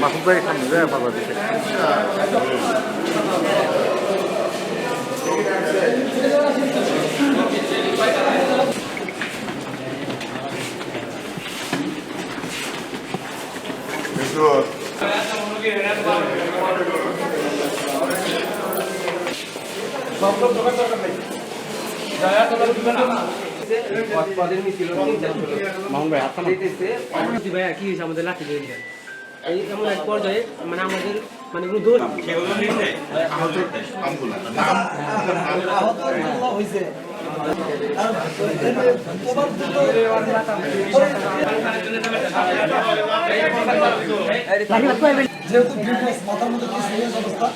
মাসুদ ভাই সামনে যায় বাবা দিকে আমাদের লাঠি দিয়ে দেন এই এমন এক পর্যায়ে মানে আমাদের মানে কোনো দোষ যেহেতু মাথার মধ্যে কি সিরিয়াস অবস্থা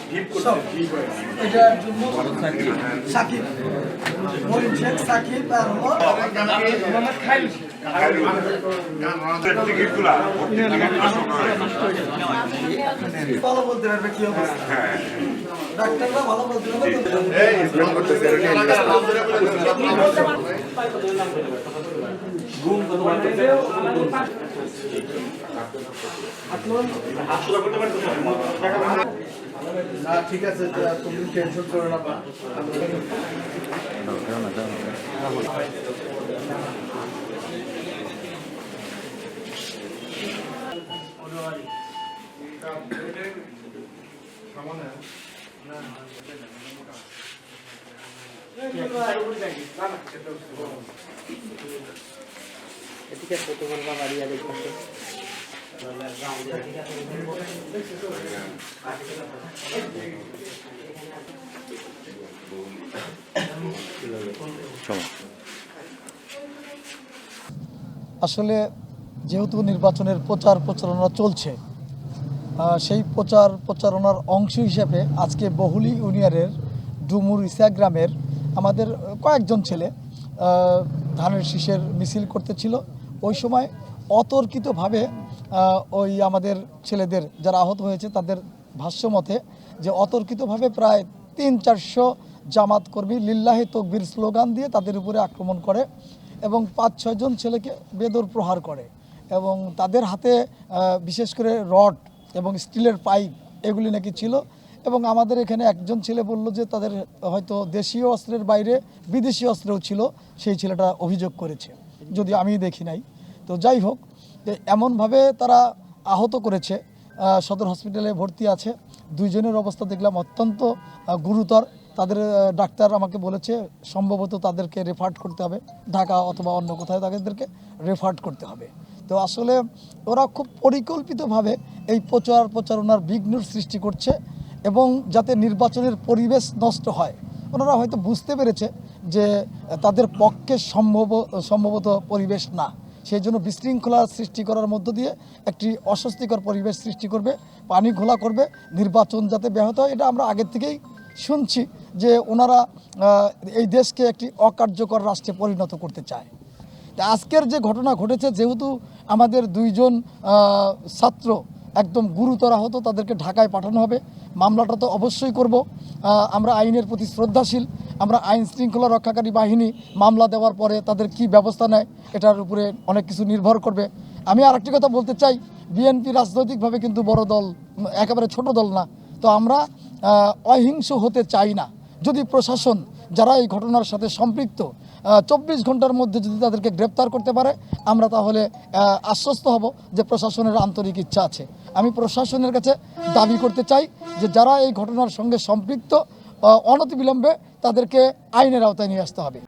এটার জন্য সাকিব মরিন শেখ সাকিব আর মোহাম্মদ খাইল ভালো বলতে পারবে কি অবস্থা ডাক্তাররা ভালো বলতে পারবে ঠিক আছে তুমি টেনশন করো না ঠিক আছে তোমার বাবা রিয়া দেখছে আসলে যেহেতু নির্বাচনের প্রচারণা চলছে সেই প্রচারণার অংশ হিসেবে আজকে বহুলি ইউনিয়নের ডুমুর ইসা গ্রামের আমাদের কয়েকজন ছেলে ধানের শীষের মিছিল করতেছিল। ওই সময় অতর্কিতভাবে ওই আমাদের ছেলেদের যারা আহত হয়েছে তাদের ভাষ্যমতে যে অতর্কিতভাবে প্রায় 300-400 জামাত কর্মী লিল্লাহি তকবীর স্লোগান দিয়ে তাদের উপরে আক্রমণ করে এবং 5-6 জন ছেলেকে বেদর প্রহার করে এবং তাদের হাতে বিশেষ করে রড এবং স্টিলের পাইপ এগুলি নাকি ছিল এবং আমাদের এখানে একজন ছেলে বলল যে তাদের হয়তো দেশীয় অস্ত্রের বাইরে বিদেশি অস্ত্রও ছিল, সেই ছেলেটা অভিযোগ করেছে, যদি আমি দেখি নাই। তো যাই হোক, এমনভাবে তারা আহত করেছে, সদর হসপিটালে ভর্তি আছে। 2 জনের অবস্থা দেখলাম অত্যন্ত গুরুতর। তাদের ডাক্তার আমাকে বলেছে সম্ভবত তাদেরকে রেফার করতে হবে ঢাকা অথবা অন্য কোথাও, তাদেরকে রেফার করতে হবে। তো আসলে ওরা খুব পরিকল্পিতভাবে এই প্রচারণার বিঘ্ন সৃষ্টি করছে এবং যাতে নির্বাচনের পরিবেশ নষ্ট হয়। ওনারা হয়তো বুঝতে পেরেছে যে তাদের পক্ষে সম্ভবত পরিবেশ না, সেই জন্য বিশৃঙ্খলা সৃষ্টি করার মধ্য দিয়ে একটি অস্বস্তিকর পরিবেশ সৃষ্টি করবে, পানি ঘোলা করবে, নির্বাচন যাতে ব্যাহত হয়। এটা আমরা আগের থেকেই শুনছি যে ওনারা এই দেশকে একটি অকার্যকর রাষ্ট্রে পরিণত করতে চায়। আজকের যে ঘটনা ঘটেছে, যেহেতু আমাদের 2 জন ছাত্র একদম গুরুতর আহত, তাদেরকে ঢাকায় পাঠানো হবে। মামলাটা তো অবশ্যই করব, আমরা আইনের প্রতি শ্রদ্ধাশীল। আমরা আইন শৃঙ্খলা রক্ষাকারী বাহিনী মামলা দেওয়ার পরে তাদের কি ব্যবস্থা নেয় এটার উপরে অনেক কিছু নির্ভর করবে। আমি আরেকটি কথা বলতে চাই, বিএনপি রাজনৈতিকভাবে কিন্তু বড় দল, একেবারে ছোট দল না। তো আমরা অহিংস হতে চাই না। যদি প্রশাসন যারা এই ঘটনার সাথে সম্পৃক্ত 24 ঘন্টার মধ্যে যদি তাদেরকে গ্রেপ্তার করতে পারে, আমরা তাহলে আশ্বস্ত হব যে প্রশাসনের আন্তরিক ইচ্ছা আছে। আমি প্রশাসনের কাছে দাবি করতে চাই যে যারা এই ঘটনার সঙ্গে সম্পৃক্ত অনতিবিলম্বে তাদেরকে আইনের আওতায় নিয়ে আসতে হবে।